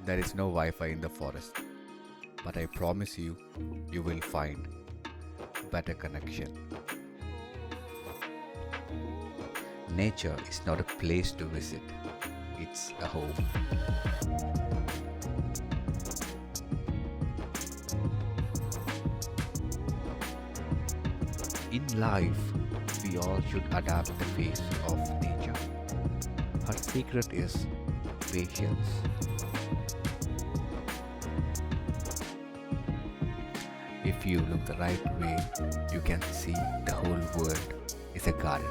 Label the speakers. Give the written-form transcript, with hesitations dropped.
Speaker 1: There is no Wi Fi in the forest, but I promise you, you will find better connection. Nature is not a place to visit, it's a home. In life, we all should adapt the pace of nature. Her secret is patience. If you look the right way, you can see the whole world is a garden.